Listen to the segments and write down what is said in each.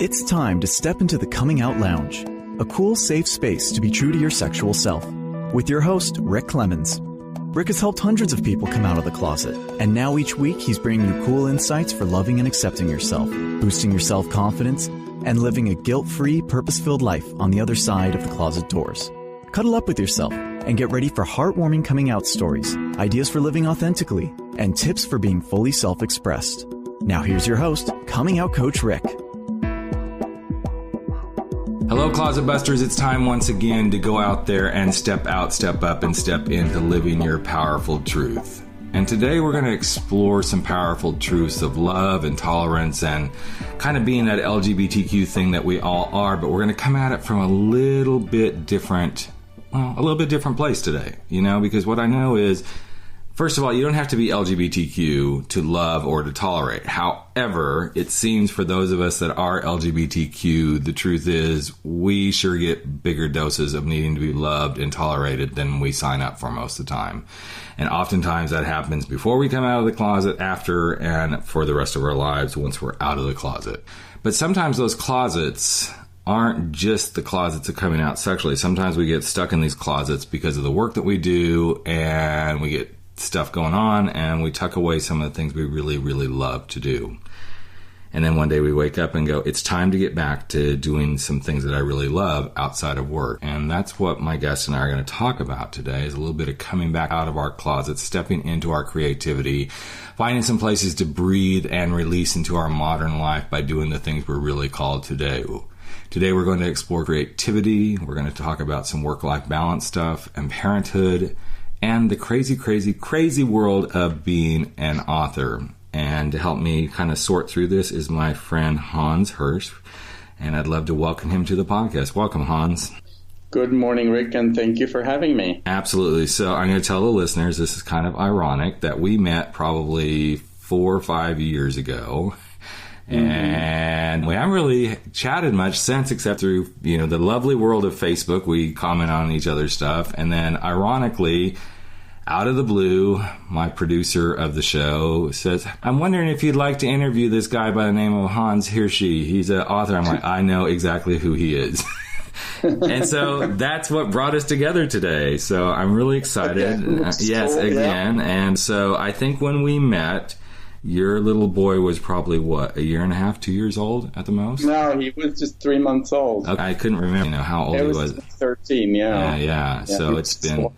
It's time to step into the Coming Out Lounge, a cool, safe space to be true to your sexual self. With your host, Rick Clemens. Rick has helped hundreds of people come out of the closet, and now each week he's bringing you cool insights for loving and accepting yourself, boosting your self-confidence, and living a guilt-free, purpose-filled life on the other side of the closet doors. Cuddle up with yourself and get ready for heartwarming coming out stories, ideas for living authentically, and tips for being fully self-expressed. Now here's your host, Coming Out Coach Rick. Hello, Closet Busters. It's time once again to go out there and step out, step up, and step into living your powerful truth. And today we're going to explore some powerful truths of love and tolerance and kind of being that LGBTQ thing that we all are, but we're going to come at it from a little bit different place today, because what I know is, first of all, you don't have to be LGBTQ to love or to tolerate. However, it seems for those of us that are LGBTQ, the truth is we sure get bigger doses of needing to be loved and tolerated than we sign up for most of the time. And oftentimes that happens before we come out of the closet, after, and for the rest of our lives once we're out of the closet. But sometimes those closets aren't just the closets of coming out sexually. Sometimes we get stuck in these closets because of the work that we do, and we get stuff going on, and we tuck away some of the things we really, really love to do. And then one day we wake up and go, it's time to get back to doing some things that I really love outside of work. And that's what my guest and I are going to talk about today, is a little bit of coming back out of our closets, stepping into our creativity, finding some places to breathe and release into our modern life by doing the things we're really called to do. Today we're going to explore creativity. We're going to talk about some work-life balance stuff and parenthood, and the crazy, crazy, crazy world of being an author. And to help me kind of sort through this is my friend Hans Hirschi, and I'd love to welcome him to the podcast. Welcome, Hans. Good morning, Rick, and thank you for having me. Absolutely. So I'm going to tell the listeners, this is kind of ironic, that we met probably 4 or 5 years ago. And we haven't really chatted much since, except through, the lovely world of Facebook. We comment on each other's stuff. And then, ironically, out of the blue, my producer of the show says, I'm wondering if you'd like to interview this guy by the name of Hans Hirschi. He's an author. I'm like, I know exactly who he is. And so that's what brought us together today. So I'm really excited. Yes, again. Yeah. And so I think when we met, your little boy was probably, what, 1.5 years, 2 years old at the most? No, he was just 3 months old. Okay, I couldn't remember how old he was. 13, yeah. Yeah. So it's been... Small.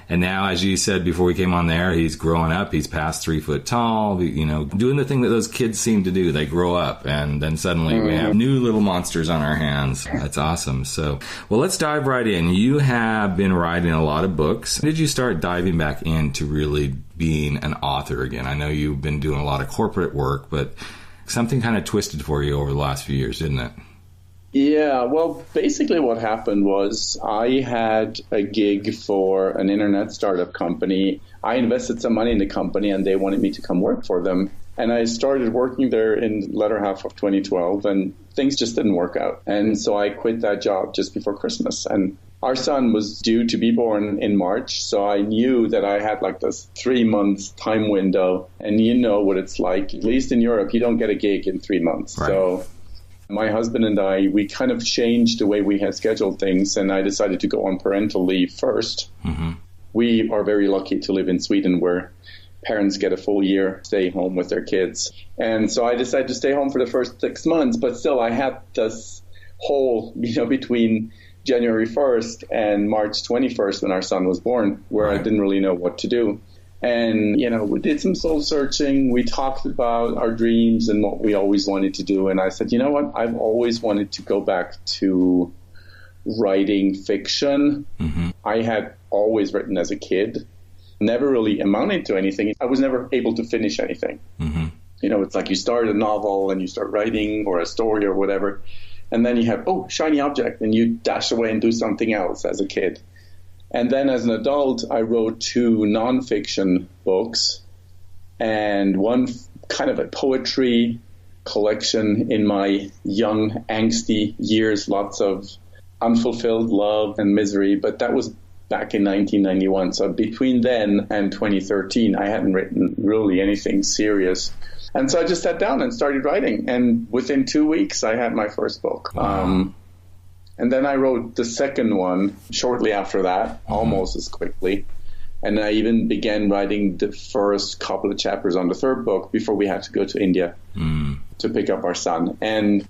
And now, as you said before we came on there, he's growing up. He's past 3 foot tall, doing the thing that those kids seem to do. They grow up, and then suddenly we have new little monsters on our hands. That's awesome. So, well, let's dive right in. You have been writing a lot of books. When did you start diving back into really being an author again? I know you've been doing a lot of corporate work, but something kind of twisted for you over the last few years, didn't it? Yeah, well, basically what happened was I had a gig for an internet startup company. I invested some money in the company, and they wanted me to come work for them. And I started working there in the latter half of 2012, and things just didn't work out. And so I quit that job just before Christmas. And our son was due to be born in March, so I knew that I had like this 3 months time window. And you know what it's like, at least in Europe, you don't get a gig in 3 months. Right. So my husband and I, we kind of changed the way we had scheduled things, and I decided to go on parental leave first. Mm-hmm. We are very lucky to live in Sweden, where parents get a full year stay home with their kids. And so I decided to stay home for the first 6 months, but still I had this hole, between January 1st and March 21st when our son was born, where I didn't really know what to do. And, we did some soul searching. We talked about our dreams and what we always wanted to do. And I said, you know what? I've always wanted to go back to writing fiction. Mm-hmm. I had always written as a kid, never really amounted to anything. I was never able to finish anything. Mm-hmm. It's like you start a novel and you start writing, or a story or whatever. And then you have, shiny object, and you dash away and do something else as a kid. And then as an adult, I wrote 2 nonfiction books and one kind of a poetry collection in my young, angsty years, lots of unfulfilled love and misery. But that was back in 1991. So between then and 2013, I hadn't written really anything serious. And so I just sat down and started writing. And within 2 weeks, I had my first book. Wow. And then I wrote the second one shortly after that, almost as quickly. And I even began writing the first couple of chapters on the third book before we had to go to India to pick up our son. And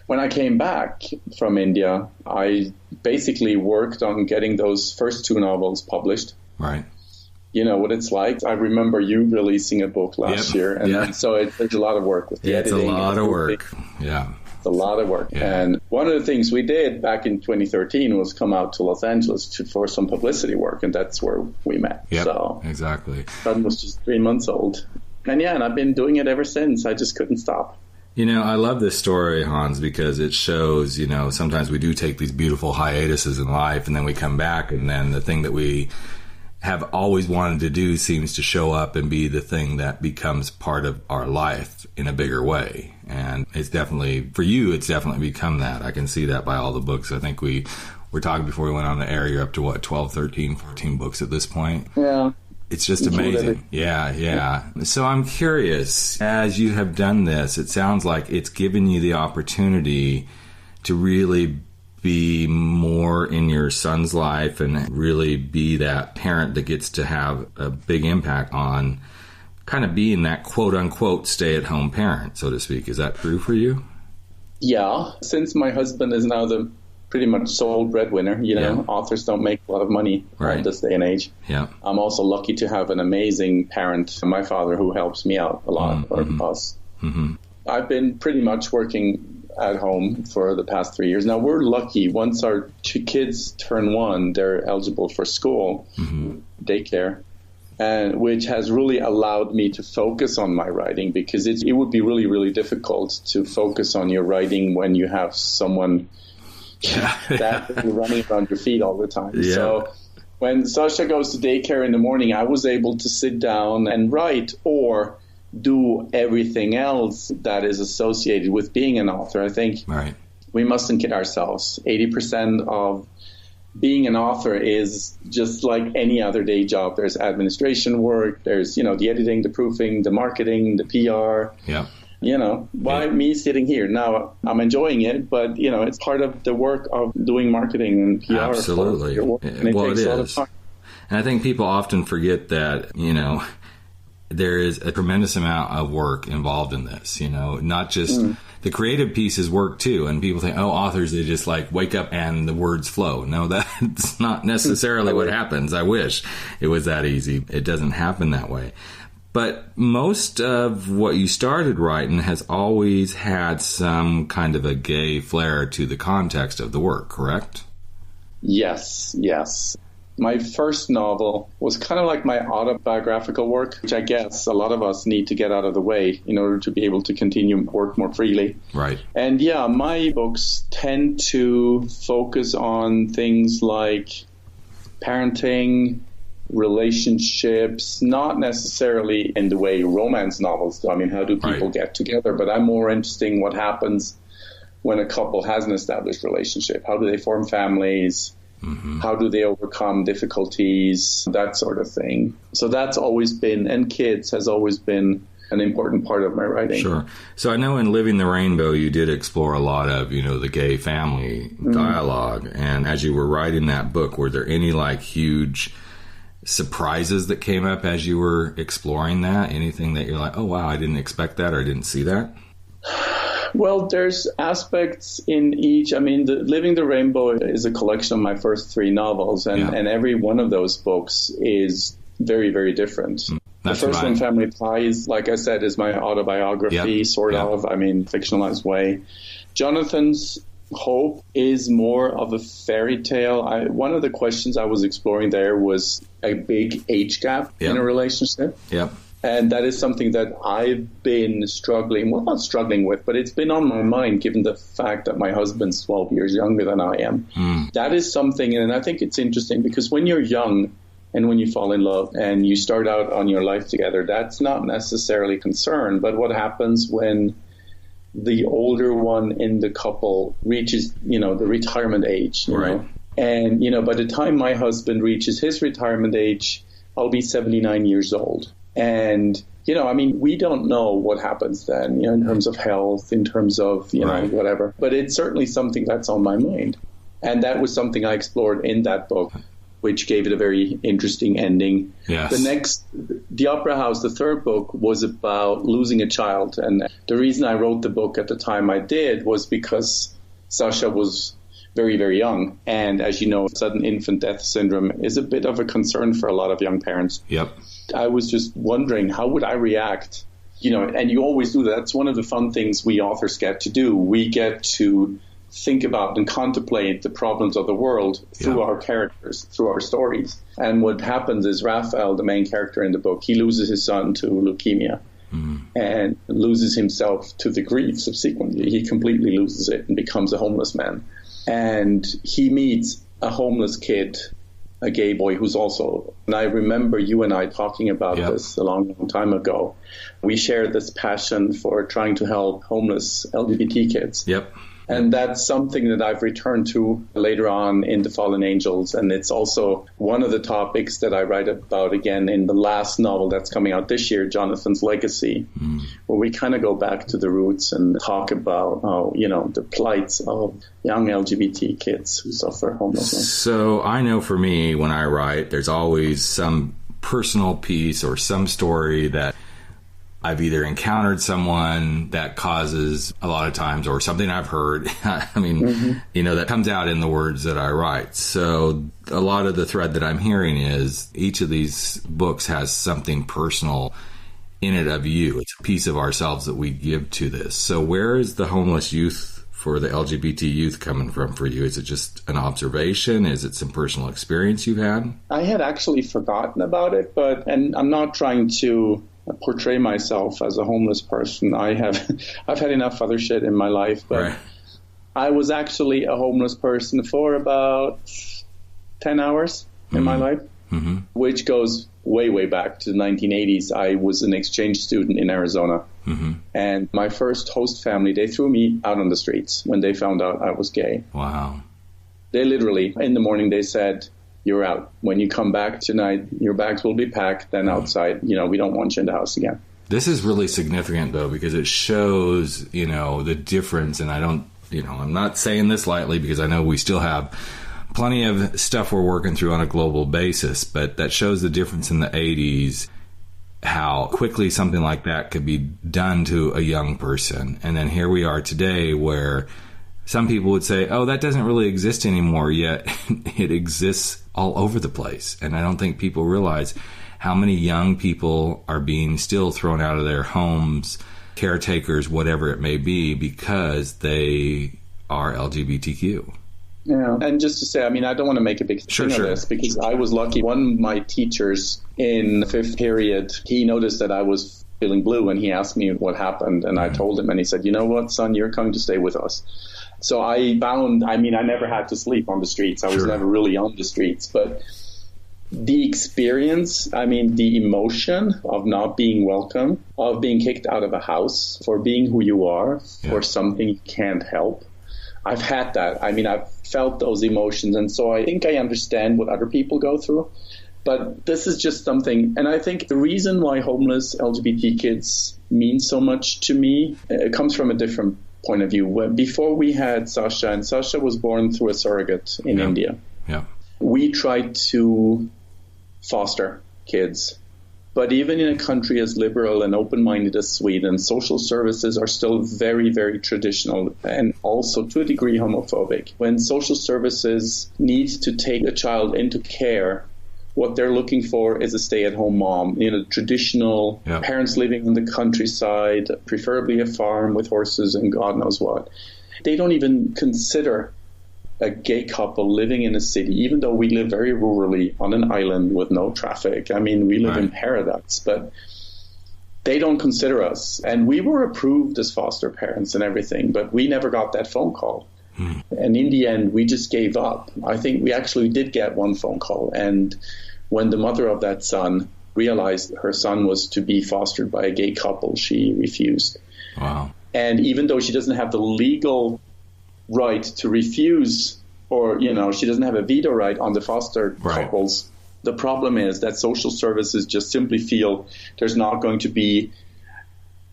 when I came back from India, I basically worked on getting those first 2 novels published. Right. You know what it's like. I remember you releasing a book last year. And so there's a lot of work with the editing. It's a lot of work. Yeah. It's a lot of work. Yeah. And one of the things we did back in 2013 was come out to Los Angeles for some publicity work. And that's where we met. Yep, so exactly. son was just 3 months old. And and I've been doing it ever since. I just couldn't stop. You know, I love this story, Hans, because it shows, you know, sometimes we do take these beautiful hiatuses in life and then we come back and then the thing that we have always wanted to do seems to show up and be the thing that becomes part of our life in a bigger way. And it's definitely, for you, it's definitely become that. I can see that by all the books. I think we were talking before we went on the air, you're up to 12, 13, 14 books at this point. Yeah. It's just amazing. Yeah. So I'm curious, as you have done this, it sounds like it's given you the opportunity to really be more in your son's life and really be that parent that gets to have a big impact on kind of being that quote-unquote stay-at-home parent, so to speak. Is that true for you? Yeah. Since my husband is now the pretty much sole breadwinner, you know, authors don't make a lot of money in this day and age. Yeah. I'm also lucky to have an amazing parent, my father, who helps me out a lot, or us. I've been pretty much working at home for the past 3 years. Now, we're lucky. Once our 2 kids turn 1, they're eligible for school, daycare, and which has really allowed me to focus on my writing, because it would be really, really difficult to focus on your writing when you have someone that running around your feet all the time. Yeah. So when Sasha goes to daycare in the morning, I was able to sit down and write or do everything else that is associated with being an author. I think we mustn't kid ourselves. 80% of being an author is just like any other day job. There's administration work. There's, the editing, the proofing, the marketing, the PR. Yeah. Why me sitting here? Now, I'm enjoying it, but, it's part of the work of doing marketing and PR. Absolutely. And it takes a lot of time. And I think people often forget that, there is a tremendous amount of work involved in this, not just the creative piece is work too. And people think, authors, they just like wake up and the words flow. No, that's not necessarily what happens. I wish it was that easy. It doesn't happen that way. But most of what you started writing has always had some kind of a gay flair to the context of the work, correct? Yes. My first novel was kind of like my autobiographical work, which I guess a lot of us need to get out of the way in order to be able to continue work more freely. Right. And my books tend to focus on things like parenting, relationships, not necessarily in the way romance novels do. I mean, how do people get together? But I'm more interested in what happens when a couple has an established relationship. How do they form families? How do they overcome difficulties? That sort of thing. So that's always been, and kids has always been an important part of my writing. Sure. So I know in Living the Rainbow, you did explore a lot of, the gay family dialogue. And as you were writing that book, were there any huge surprises that came up as you were exploring that? Anything that you're like, oh, wow, I didn't expect that or I didn't see that? Well, there's aspects in each. I mean, Living the Rainbow is a collection of my first 3 novels, and every one of those books is very, very different. That's the first one, Family Ties, like I said, is my autobiography, sort of, fictionalized way. Jonathan's Hope is more of a fairy tale. One of the questions I was exploring there was a big age gap in a relationship. Yep. And that is something that I've been not struggling with, but it's been on my mind given the fact that my husband's 12 years younger than I am. That is something, and I think it's interesting because when you're young and when you fall in love and you start out on your life together, that's not necessarily concern. But what happens when the older one in the couple reaches, the retirement age, you know? And, by the time my husband reaches his retirement age, I'll be 79 years old. And we don't know what happens then, in terms of health, in terms of, whatever. But it's certainly something that's on my mind. And that was something I explored in that book, which gave it a very interesting ending. Yes. The Opera House, the third book, was about losing a child. And the reason I wrote the book at the time I did was because Sasha was very, very young. And as you know, sudden infant death syndrome is a bit of a concern for a lot of young parents. Yep. I was just wondering, how would I react? And you always do that. That's one of the fun things we authors get to do. We get to think about and contemplate the problems of the world through our characters, through our stories. And what happens is Raphael, the main character in the book, he loses his son to leukemia and loses himself to the grief subsequently. He completely loses it and becomes a homeless man. And he meets a homeless kid, a gay boy who's also, and I remember you and I talking about this a long, long time ago. We shared this passion for trying to help homeless LGBT kids. Yep. And that's something that I've returned to later on in The Fallen Angels. And it's also one of the topics that I write about again in the last novel that's coming out this year, Jonathan's Legacy, where we kind of go back to the roots and talk about, the plights of young LGBT kids who suffer homelessness. So I know for me, when I write, there's always some personal piece or some story that I've either encountered someone that causes a lot of times, or something I've heard. That comes out in the words that I write. So a lot of the thread that I'm hearing is each of these books has something personal in it of you. It's a piece of ourselves that we give to this. So where is the homeless youth for the LGBT youth coming from for you? Is it just an observation? Is it some personal experience you've had? I had actually forgotten about it, and I'm not trying to portray myself as a homeless person. I've had enough other shit in my life, but right. I was actually a homeless person for about 10 hours in my life, which goes way, way back to the 1980s. I was an exchange student in Arizona, and my first host family, they threw me out on the streets when they found out I was gay. Wow. They literally, in the morning, they said, "You're out. When you come back tonight, your bags will be packed. Then outside, we don't want you in the house again." This is really significant, though, because it shows, the difference. And I'm not saying this lightly, because I know we still have plenty of stuff we're working through on a global basis. But that shows the difference in the 80s, how quickly something like that could be done to a young person. And then here we are today, where some people would say, oh, that doesn't really exist anymore, yet it exists all over the place. And I don't think people realize how many young people are being still thrown out of their homes, caretakers, whatever it may be, because they are LGBTQ. Yeah, and just to say, I don't want to make a big thing of this, because I was lucky. One of my teachers in the 5th period, he noticed that I was feeling blue, and he asked me what happened, and I told him, and he said, "You know what, son, you're coming to stay with us." So I found, I never had to sleep on the streets. I was never really on the streets. But the experience, the emotion of not being welcome, of being kicked out of a house for being who you are, for something you can't help. I've had that. I've felt those emotions. And so I think I understand what other people go through. But this is just something, and I think the reason why homeless LGBT kids mean so much to me, it comes from a different point of view. Before we had Sasha, and Sasha was born through a surrogate in India, we tried to foster kids. But even in a country as liberal and open-minded as Sweden, social services are still very, very traditional and also to a degree homophobic. When social services need to take a child into care, what they're looking for is a stay-at-home mom, traditional parents living in the countryside, preferably a farm with horses and God knows what. They don't even consider a gay couple living in a city, even though we live very rurally on an island with no traffic. We live in paradise, but they don't consider us. And we were approved as foster parents and everything, but we never got that phone call. And in the end, we just gave up. I think we actually did get one phone call. And when the mother of that son realized her son was to be fostered by a gay couple, she refused. Wow. And even though she doesn't have the legal right to refuse, or, she doesn't have a veto right on the foster couple's The problem is that social services just simply feel there's not going to be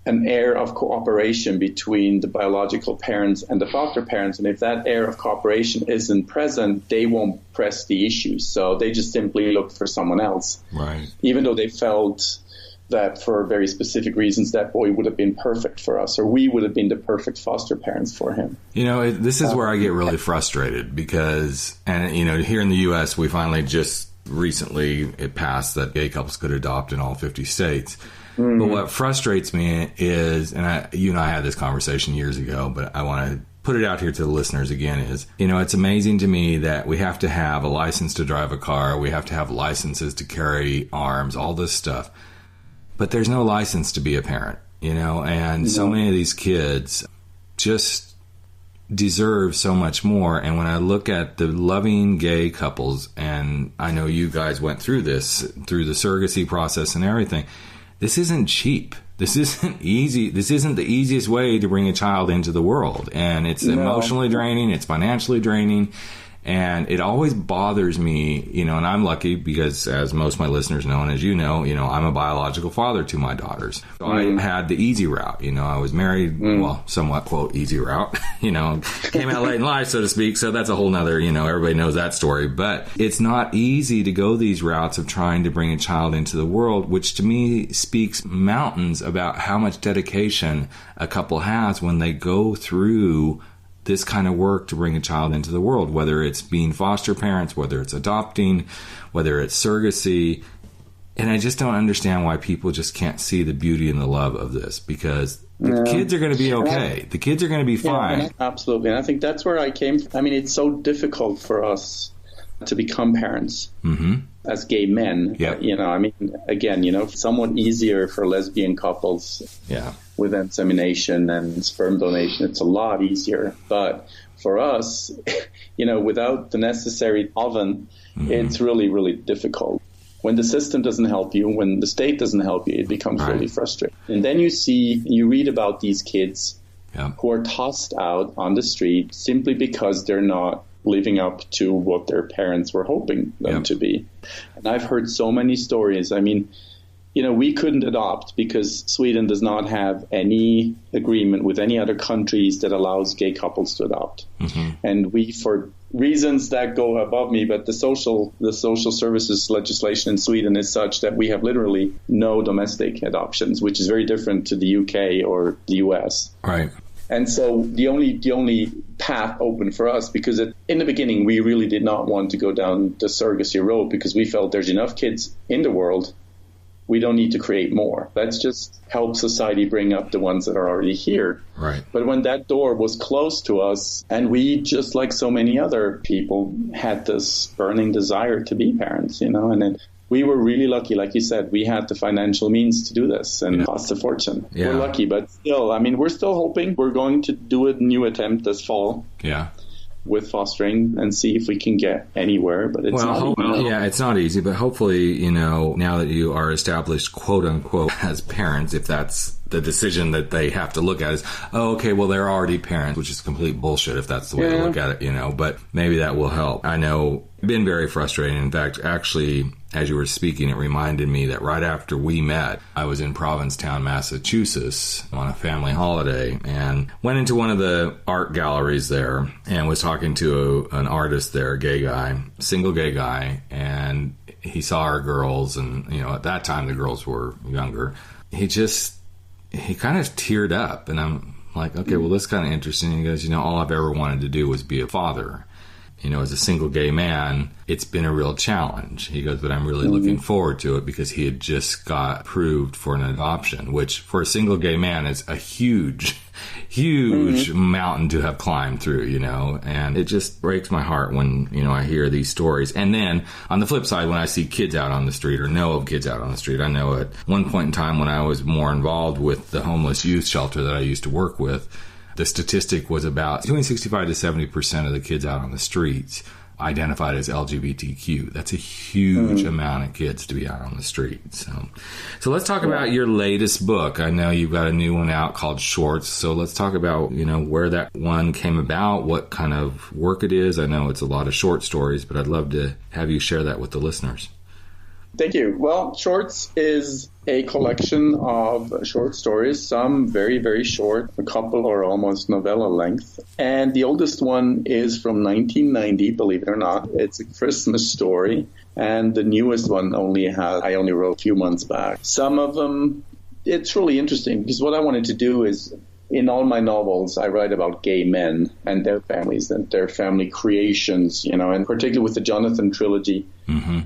an air of cooperation between the biological parents and the foster parents. And if that air of cooperation isn't present, they won't press the issue. So they just simply look for someone else. Right. Even though they felt that for very specific reasons, that boy would have been perfect for us, or we would have been the perfect foster parents for him. You know, this is where I get really frustrated because, and you know, here in the U.S., we finally just recently, it passed that gay couples could adopt in all 50 states. Mm-hmm. But what frustrates me is, and you and I had this conversation years ago, but I want to put it out here to the listeners again, is, you know, it's amazing to me that we have to have a license to drive a car. We have to have licenses to carry arms, all this stuff. But there's no license to be a parent, you know, and so many of these kids just deserve so much more. And when I look at the loving gay couples, and I know you guys went through this, through the surrogacy process and everything, this isn't cheap. This isn't easy. This isn't the easiest way to bring a child into the world. And it's emotionally draining. It's financially draining. And it always bothers me, you know, and I'm lucky because, as most of my listeners know, and as you know, I'm a biological father to my daughters. So I had the easy route. You know, I was married, well, somewhat, quote, easy route, you know, came out late in life, so to speak. So that's a whole nother, you know, everybody knows that story. But it's not easy to go these routes of trying to bring a child into the world, which to me speaks mountains about how much dedication a couple has when they go through this kind of work to bring a child into the world, whether it's being foster parents, whether it's adopting, whether it's surrogacy. And I just don't understand why people just can't see the beauty and the love of this, because the kids are going to be okay. The kids are going to be fine. Yeah, absolutely. And I think that's where I came from. I mean, it's so difficult for us to become parents as gay men. Yep. You know, I mean, again, you know, somewhat easier for lesbian couples. Yeah. With insemination and sperm donation, it's a lot easier. But for us, you know, without the necessary oven, it's really, really difficult. When the system doesn't help you, when the state doesn't help you, it becomes really frustrating. And then you read about these kids who are tossed out on the street simply because they're not living up to what their parents were hoping them to be. And I've heard so many stories. I mean, you know, we couldn't adopt because Sweden does not have any agreement with any other countries that allows gay couples to adopt. And we, for reasons that go above me, but the social services legislation in Sweden is such that we have literally no domestic adoptions, which is very different to the UK or the US. Right. And so the only path open for us, because in the beginning we really did not want to go down the surrogacy road because we felt there's enough kids in the world. We don't need to create more. Let's just help society bring up the ones that are already here. Right. But when that door was closed to us, and we, just like so many other people, had this burning desire to be parents, you know, and then we were really lucky. Like you said, we had the financial means to do this, and it cost a fortune. Yeah. We're lucky, but still, I mean, we're still hoping. We're going to do a new attempt this fall. Yeah. With fostering and see if we can get anywhere, but it's not easy. Yeah, it's not easy, but hopefully, you know, now that you are established, quote unquote, as parents, if that's the decision that they have to look at is, oh, okay, well, they're already parents, which is complete bullshit if that's the way to look at it, you know, but maybe that will help. I know it's been very frustrating. In fact, actually, as you were speaking, it reminded me that right after we met, I was in Provincetown, Massachusetts on a family holiday and went into one of the art galleries there and was talking to an artist there, a gay guy, single gay guy, and he saw our girls, and, you know, at that time the girls were younger. He kind of teared up, and I'm like, okay, well, that's kind of interesting. He goes, you know, all I've ever wanted to do was be a father. You know, as a single gay man, it's been a real challenge. He goes, but I'm really looking forward to it, because he had just got approved for an adoption, which for a single gay man is a huge mountain to have climbed through, you know, and it just breaks my heart when, you know, I hear these stories. And then on the flip side, when I see kids out on the street or know of kids out on the street, I know at one point in time when I was more involved with the homeless youth shelter that I used to work with, the statistic was about between 65 to 70% of the kids out on the streets identified as LGBTQ. That's a huge amount of kids to be out on the street. So let's talk about your latest book. I know you've got a new one out called Schwartz. So let's talk about, you know, where that one came about, what kind of work it is. I know it's a lot of short stories, but I'd love to have you share that with the listeners. Thank you. Well, Schwartz is a collection of short stories, some very, very short, a couple or almost novella length. And the oldest one is from 1990, believe it or not. It's a Christmas story. And the newest one I only wrote a few months back. Some of them, it's really interesting because what I wanted to do is, in all my novels, I write about gay men and their families and their family creations, and particularly with the Jonathan trilogy,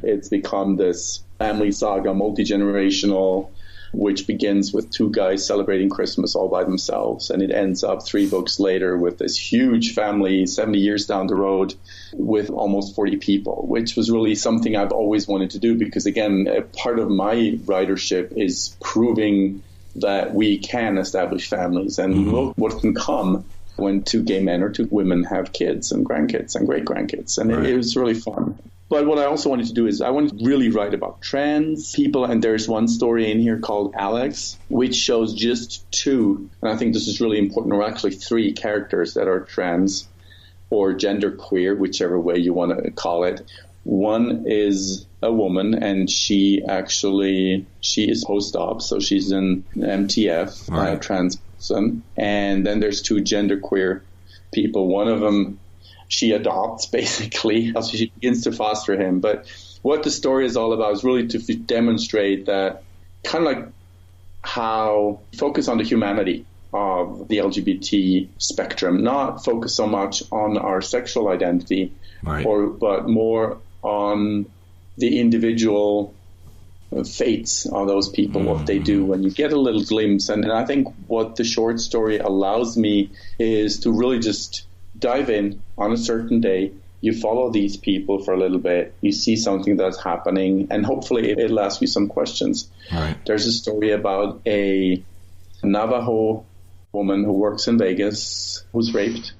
it's become this family saga, multi-generational, which begins with two guys celebrating Christmas all by themselves. And it ends up 3 books later with this huge family, 70 years down the road, with almost 40 people, which was really something I've always wanted to do because, again, a part of my writership is proving that we can establish families and look what can come when 2 gay men or 2 women have kids and grandkids and great-grandkids. And it was really fun. But what I also wanted to do is I wanted to really write about trans people. And there's one story in here called Alex, which shows just 2, and I think this is really important, or actually 3 characters that are trans or genderqueer, whichever way you want to call it. One is a woman, and she is post-op, so she's an MTF, trans person. And then there's 2 genderqueer people. One of them she adopts, basically. So she begins to foster him. But what the story is all about is really to demonstrate that kind of like how focus on the humanity of the LGBT spectrum, not focus so much on our sexual identity, but more on the individual fates of those people, what they do, when you get a little glimpse. And I think what the short story allows me is to really just dive in on a certain day. You follow these people for a little bit. You see something that's happening, and hopefully it'll ask you some questions. There's a story about a Navajo woman who works in Vegas who's raped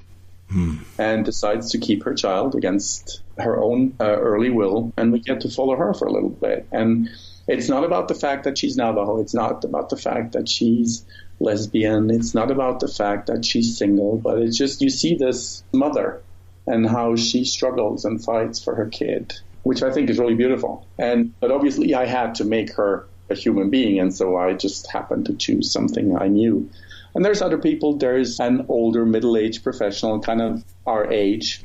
and decides to keep her child against her own early will, and we get to follow her for a little bit. And it's not about the fact that she's Navajo. It's not about the fact that she's lesbian. It's not about the fact that she's single, but it's just you see this mother and how she struggles and fights for her kid, which I think is really beautiful. But obviously I had to make her a human being, and so I just happened to choose something I knew. And there's other people. There's an older middle-aged professional, kind of our age,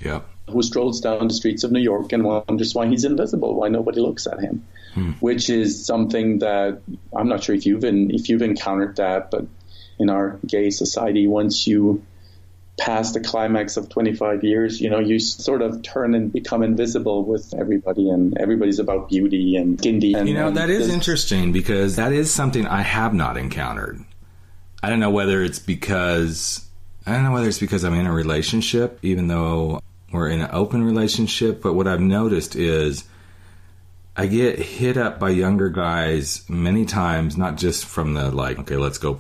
who strolls down the streets of New York and wonders why he's invisible, why nobody looks at him, which is something that I'm not sure if you've encountered that, but in our gay society, once you pass the climax of 25 years, you sort of turn and become invisible with everybody, and everybody's about beauty and skin deep. That is interesting because that is something I have not encountered. I don't know whether it's because I'm in a relationship, even though we're in an open relationship. But what I've noticed is I get hit up by younger guys many times, not just from the okay, let's go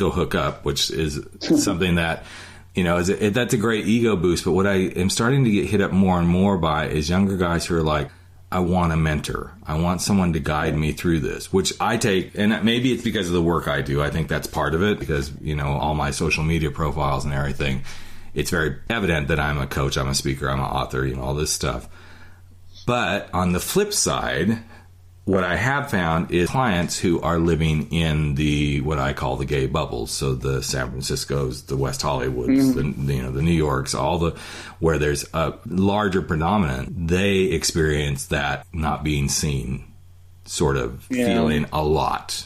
hook up, which is something that, that's a great ego boost. But what I am starting to get hit up more and more by is younger guys who are like, I want a mentor. I want someone to guide me through this, which I take, and maybe it's because of the work I do. I think that's part of it because, all my social media profiles and everything, it's very evident that I'm a coach, I'm a speaker, I'm an author, all this stuff. But on the flip side, what I have found is clients who are living in what I call the gay bubbles. So the San Franciscos, the West Hollywoods, the New Yorks, where there's a larger predominant, they experience that not being seen sort of feeling a lot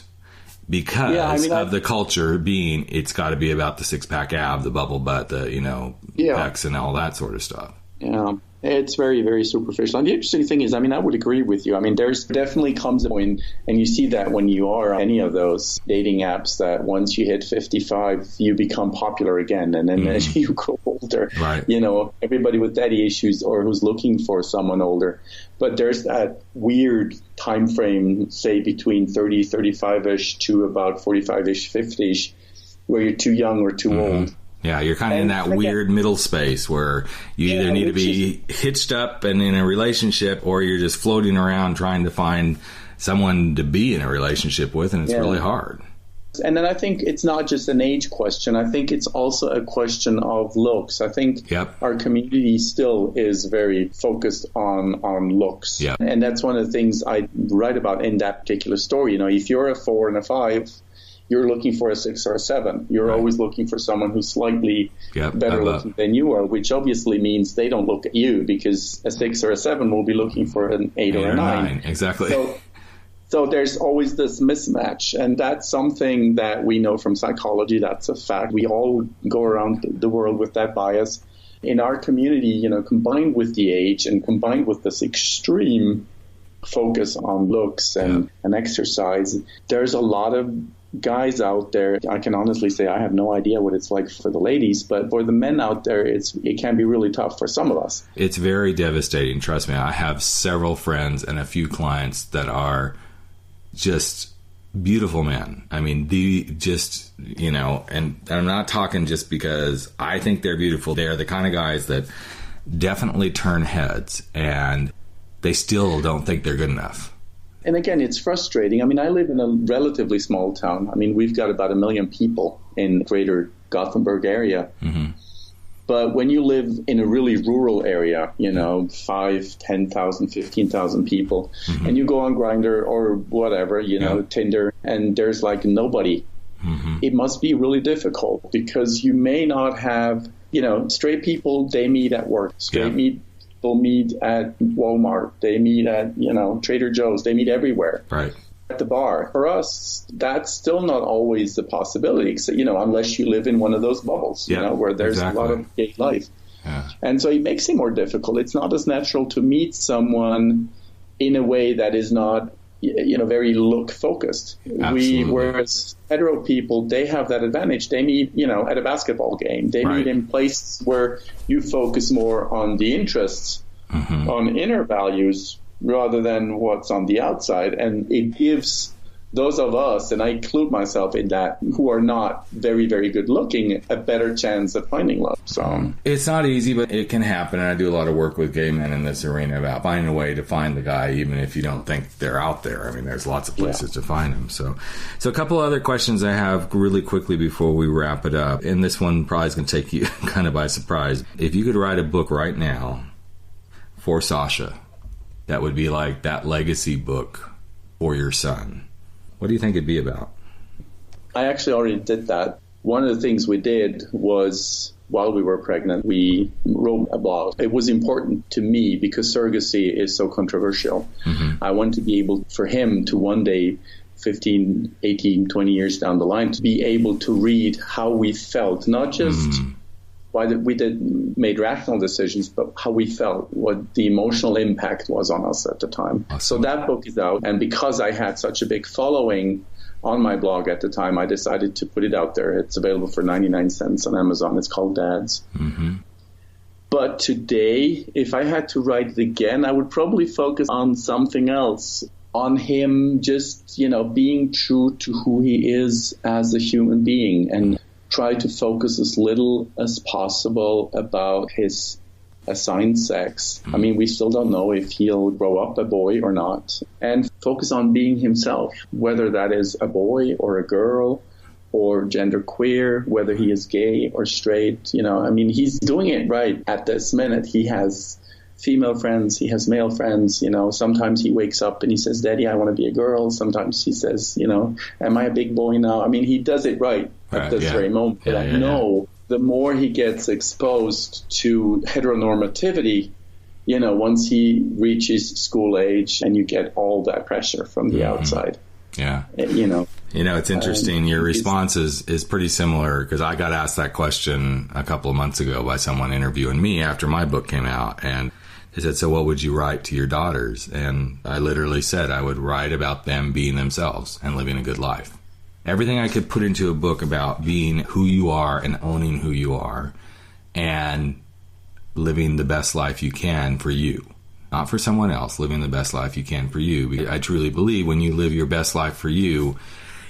because of the culture being, it's got to be about the 6-pack ab, the bubble butt, the, pecs and all that sort of stuff. Yeah. It's very, very superficial. And the interesting thing is, I would agree with you. There's definitely comes a point, and you see that when you are on any of those dating apps, that once you hit 55, you become popular again. And then as you grow older, everybody with daddy issues or who's looking for someone older. But there's that weird time frame, say between 30, 35-ish to about 45-ish, 50-ish, where you're too young or too old. Yeah, you're kind of in that weird middle space where you either need to be hitched up and in a relationship, or you're just floating around trying to find someone to be in a relationship with, and it's really hard. And then I think it's not just an age question. I think it's also a question of looks. I think our community still is very focused on looks. Yep. And that's one of the things I write about in that particular story. You know, if you're a 4 and a 5, you're looking for a 6 or a 7. You're always looking for someone who's slightly better looking than you are, which obviously means they don't look at you, because a 6 or a 7 will be looking for an 8 or a 9. Exactly. So there's always this mismatch, and that's something that we know from psychology. That's a fact. We all go around the world with that bias. In our community, you know, combined with the age and combined with this extreme focus on looks and exercise, there's a lot of guys out there. I can honestly say I have no idea what it's like for the ladies, but for the men out there, it can be really tough for some of us. It's very devastating. Trust me. I have several friends and a few clients that are just beautiful men. I mean, and I'm not talking just because I think they're beautiful. They're the kind of guys that definitely turn heads, and they still don't think they're good enough. And again, it's frustrating. I mean, I live in a relatively small town. I mean, we've got about 1 million people in greater Gothenburg area. Mm-hmm. But when you live in a really rural area, you know, 5, 10,000, 15,000 people, and you go on Grindr or whatever, you know, Tinder, and there's like nobody, it must be really difficult, because you may not have, you know, straight people, they meet at work. Straight people meet at Walmart. They meet at, you know, Trader Joe's. They meet everywhere. Right. At the bar. For us, that's still not always a possibility, you know, unless you live in one of those bubbles, you know, where there's a lot of gay life. Yeah. And so it makes it more difficult. It's not as natural to meet someone in a way that is not, you know, very look focused. Whereas hetero people, they have that advantage. They meet, you know, at a basketball game. They meet in places where you focus more on the interests, on inner values, rather than what's on the outside. And it gives those of us, and I include myself in that, who are not very, very good looking, a better chance of finding love. So it's not easy, but it can happen. And I do a lot of work with gay men in this arena about finding a way to find the guy, even if you don't think they're out there. I mean, there's lots of places to find them. So a couple other questions I have really quickly before we wrap it up. And this one probably is going to take you kind of by surprise. If you could write a book right now for Sasha, that would be like that legacy book for your son, what do you think it'd be about? I actually already did that. One of the things we did was, while we were pregnant, we wrote a blog. It was important to me because surrogacy is so controversial. I want to be able for him to one day, 15, 18, 20 years down the line, to be able to read how we felt, not just why we made rational decisions, but how we felt, what the emotional impact was on us at the time. Awesome. So that book is out. And because I had such a big following on my blog at the time, I decided to put it out there. It's available for 99 cents on Amazon. It's called Dads. But today, if I had to write it again, I would probably focus on something else, on him just, you know, being true to who he is as a human being, and try to focus as little as possible about his assigned sex. I mean, we still don't know if he'll grow up a boy or not. And focus on being himself, whether that is a boy or a girl or gender queer, whether he is gay or straight. You know, I mean, he's doing it right at this minute. He has female friends, he has male friends, you know. Sometimes he wakes up and he says, Daddy, I want to be a girl. Sometimes he says, you know, am I a big boy now? I mean, he does it right at this very moment. But I know the more he gets exposed to heteronormativity, you know, once he reaches school age and you get all that pressure from the outside. You know, it's interesting. Your response is pretty similar, because I got asked that question a couple of months ago by someone interviewing me after my book came out. And they said, so what would you write to your daughters? And I literally said I would write about them being themselves and living a good life. Everything I could put into a book about being who you are and owning who you are and living the best life you can for you. Not for someone else, living the best life you can for you. I truly believe when you live your best life for you,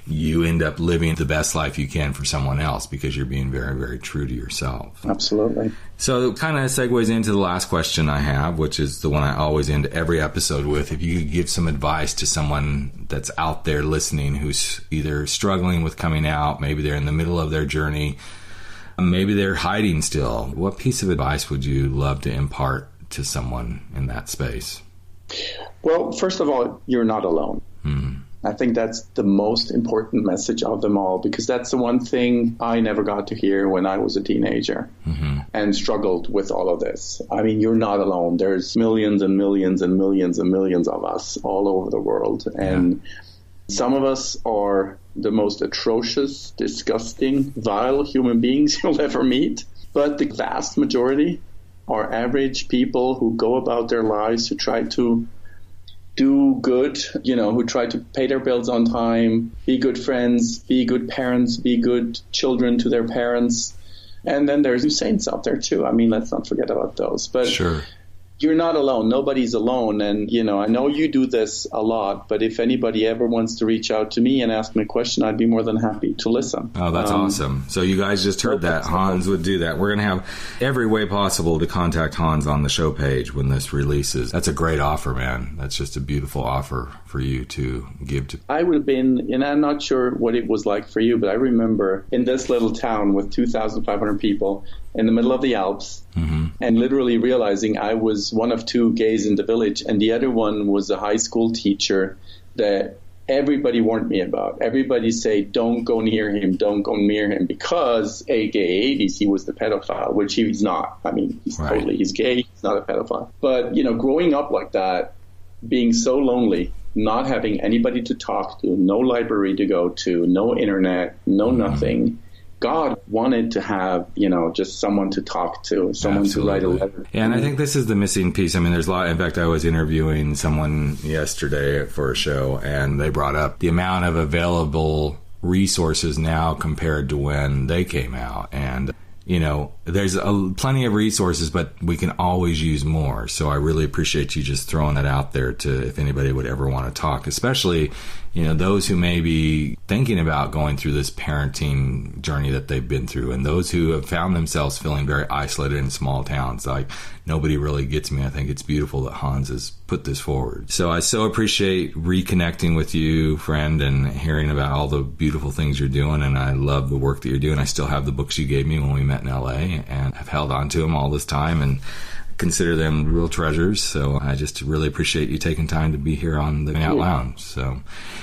you end up living the best life you can for someone else because you're being very, very true to yourself. Absolutely. So it kind of segues into the last question I have, which is the one I always end every episode with. If you could give some advice to someone that's out there listening who's either struggling with coming out, maybe they're in the middle of their journey, maybe they're hiding still, what piece of advice would you love to impart to someone in that space? Well, first of all, you're not alone. Mm-hmm. I think that's the most important message of them all, because that's the one thing I never got to hear when I was a teenager and struggled with all of this. I mean, you're not alone. There's millions and millions and millions and millions of us all over the world. And some of us are the most atrocious, disgusting, vile human beings you'll ever meet. But the vast majority are average people who go about their lives, who try to do good, who try to pay their bills on time, be good friends, be good parents, be good children to their parents. And then there's new saints out there too. I mean, let's not forget about those. But sure. You're not alone. Nobody's alone. And, I know you do this a lot, but if anybody ever wants to reach out to me and ask me a question, I'd be more than happy to listen. Oh, that's awesome. So you guys just heard that. Hans would do that. We're going to have every way possible to contact Hans on the show page when this releases. That's a great offer, man. That's just a beautiful offer for you to give to. I would have been, and I'm not sure what it was like for you, but I remember in this little town with 2,500 people in the middle of the Alps, and literally realizing I was one of two gays in the village, and the other one was a high school teacher that everybody warned me about. Everybody say, don't go near him, don't go near him, because AKA he was the pedophile, which he's not. I mean, he's gay, he's not a pedophile. But, growing up like that, being so lonely, not having anybody to talk to, no library to go to, no internet, no nothing. God wanted to have, just someone to talk to, someone to write a letter. Yeah, and I think this is the missing piece. I mean, there's a lot. In fact, I was interviewing someone yesterday for a show, and they brought up the amount of available resources now compared to when they came out. And, there's plenty of resources, but we can always use more. So I really appreciate you just throwing that out there to, if anybody would ever want to talk, especially, those who may be thinking about going through this parenting journey that they've been through, and those who have found themselves feeling very isolated in small towns. Like, nobody really gets me. I think it's beautiful that Hans has put this forward. So I so appreciate reconnecting with you, friend, and hearing about all the beautiful things you're doing. And I love the work that you're doing. I still have the books you gave me when we met in LA, and I've held on to them all this time and consider them real treasures. So I just really appreciate you taking time to be here on the Out Lounge. So,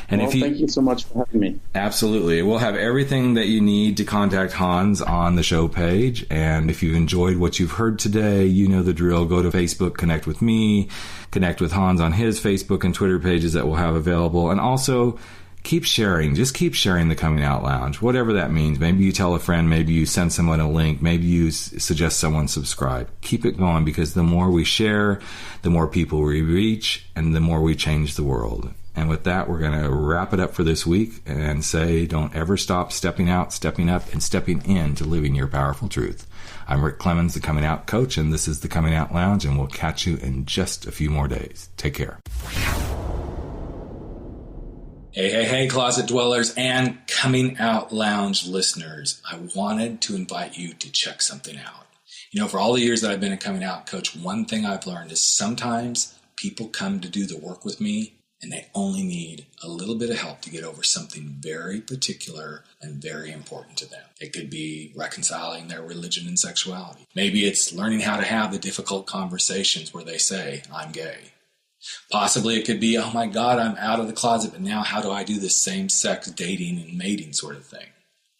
and thank you so much for having me. Absolutely. We'll have everything that you need to contact Hans on the show page. And if you've enjoyed what you've heard today, you know the drill. Go to Facebook, connect with me, connect with Hans on his Facebook and Twitter pages that we'll have available. And also, keep sharing. Just keep sharing the Coming Out Lounge, whatever that means. Maybe you tell a friend, maybe you send someone a link, maybe you suggest someone subscribe. Keep it going, because the more we share, the more people we reach, and the more we change the world. And with that, we're going to wrap it up for this week and say, don't ever stop stepping out, stepping up, and stepping into living your powerful truth. I'm Rick Clemens, the Coming Out Coach, and this is the Coming Out Lounge, and we'll catch you in just a few more days. Take care. Hey, Closet Dwellers and Coming Out Lounge listeners. I wanted to invite you to check something out. For all the years that I've been a Coming Out Coach, one thing I've learned is sometimes people come to do the work with me and they only need a little bit of help to get over something very particular and very important to them. It could be reconciling their religion and sexuality. Maybe it's learning how to have the difficult conversations where they say, I'm gay. Possibly it could be, oh my God, I'm out of the closet, but now how do I do this same-sex dating and mating sort of thing?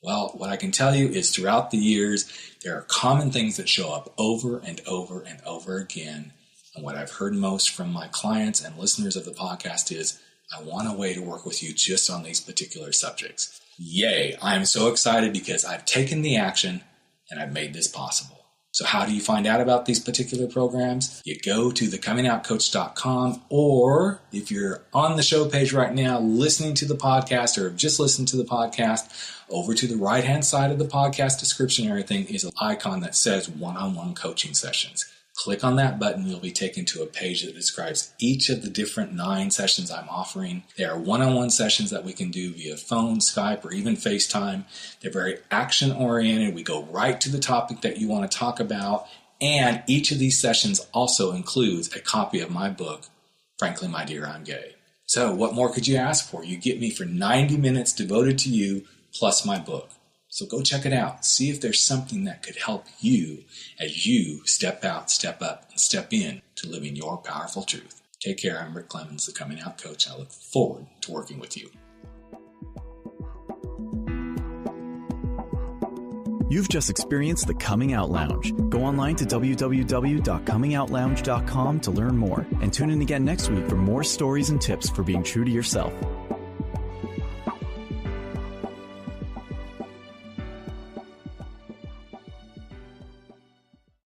Well, what I can tell you is throughout the years, there are common things that show up over and over and over again. And what I've heard most from my clients and listeners of the podcast is, I want a way to work with you just on these particular subjects. Yay, I am so excited because I've taken the action and I've made this possible. So how do you find out about these particular programs? You go to thecomingoutcoach.com, or if you're on the show page right now listening to the podcast or have just listened to the podcast, over to the right-hand side of the podcast description, everything is an icon that says one-on-one coaching sessions. Click on that button. You'll be taken to a page that describes each of the different 9 sessions I'm offering. They are one-on-one sessions that we can do via phone, Skype, or even FaceTime. They're very action-oriented. We go right to the topic that you want to talk about. And each of these sessions also includes a copy of my book, Frankly, My Dear, I'm Gay. So what more could you ask for? You get me for 90 minutes devoted to you, plus my book. So go check it out. See if there's something that could help you as you step out, step up, and step in to living your powerful truth. Take care. I'm Rick Clemens, the Coming Out Coach. I look forward to working with you. You've just experienced the Coming Out Lounge. Go online to www.comingoutlounge.com to learn more and tune in again next week for more stories and tips for being true to yourself.